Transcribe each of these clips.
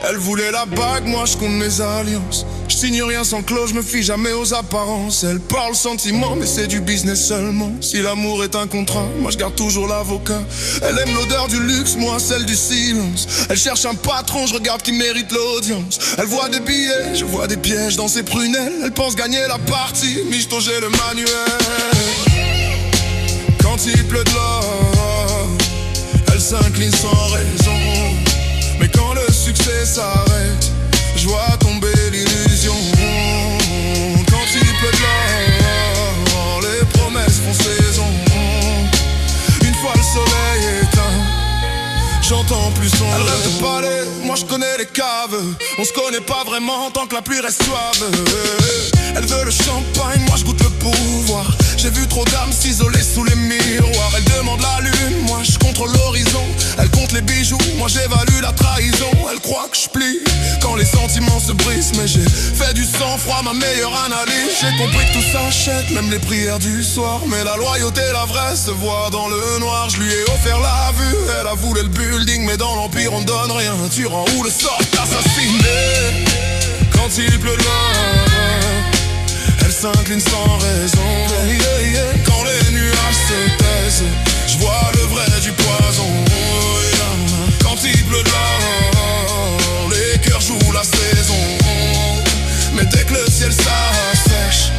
Elle voulait la bague, moi je compte mes alliances. Je signe rien sans clause, je me fie jamais aux apparences. Elle parle sentiment, mais c'est du business seulement. Si l'amour est un contrat, moi je garde toujours l'avocat. Elle aime l'odeur du luxe, moi celle du silence. Elle cherche un patron, je regarde qui mérite l'audience. Elle voit des billets, je vois des pièges dans ses prunelles. Elle pense gagner la partie, michto j'ai le manuel. Quand il pleut de l'or, elle s'incline sans raison. Mais quand le succès s'arrête, je vois tomber l'illusion. Quand il pleut de l'or, les promesses font saison. Une fois le soleil éteint, j'entends plus son elle rêve de palais, moi je connais les caves. On se connaît pas vraiment tant que la pluie reste suave. Elle veut le champagne, moi je goûte le pouvoir. J'ai vu trop d'âmes s'isoler sous les miroirs. Elle demande la lune, moi je contrôle l'horizon. Elle compte les bijoux, moi j'évalue la trahison. Elle croit que je plie quand les sentiments se brisent. Mais j'ai fait du sang-froid ma meilleure analyse. J'ai compris que tout s'achète, même les prières du soir. Mais la loyauté, la vraie, se voit dans le noir. Je lui ai offert la vue, elle a voulu le building. Mais dans l'empire on donne rien, tu rends où le sort assassiné. Quand il pleut là, elle s'incline sans raison. Quand les nuages se taisent, je vois le vrai du poison. Quand il pleut là, les cœurs jouent la saison. Mais dès que le ciel s'assèche,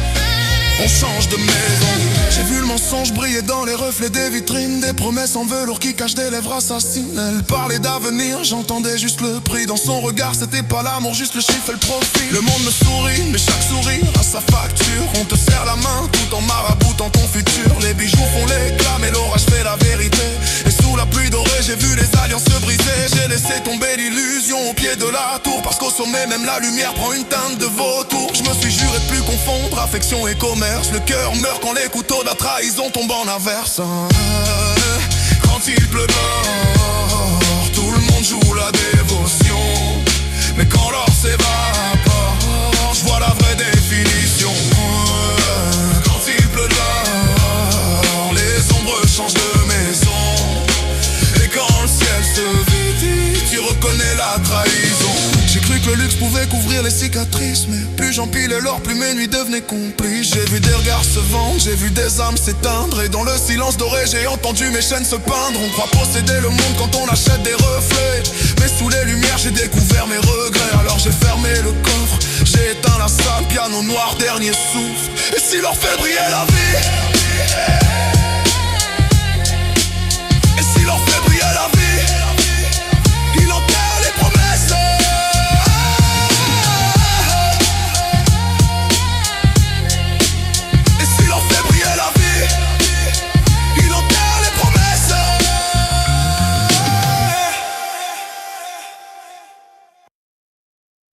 on change de maison. J'ai vu le mensonge briller dans les reflets des vitrines. Des promesses en velours qui cachent des lèvres assassines. Elle parlait d'avenir, j'entendais juste le prix. Dans son regard c'était pas l'amour, juste le chiffre et le profit. Le monde me sourit, mais chaque sourire a sa facture. On te serre la main tout en maraboutant ton futur. Les bijoux font l'éclat mais l'orage fait la vérité. Et sous la pluie dorée j'ai vu les alliances se briser. J'ai laissé tomber l'illusion au pied de la tour. Parce qu'au sommet même la lumière prend une teinte de vautour. Je me suis juré de plus confondre affection et commerce. Le cœur meurt quand les couteaux de la trahison tombent en averse. Quand il pleut dehors, tout le monde joue la dévotion. Mais quand l'or s'évapore, je vois la vraie définition. Quand il pleut dehors, les ombres changent de maison. Et quand le ciel se vide, tu reconnais la trahison. J'ai cru que le luxe pouvait couvrir les cicatrices. Mais plus j'empilais l'or, plus mes nuits devenaient complices. J'ai vu des regards se vendre, j'ai vu des âmes s'éteindre. Et dans le silence doré, j'ai entendu mes chaînes se peindre. On croit posséder le monde quand on achète des reflets. Mais sous les lumières, j'ai découvert mes regrets. Alors j'ai fermé le coffre, j'ai éteint la salle. Piano noir, dernier souffle. Et si l'or fait briller la vie,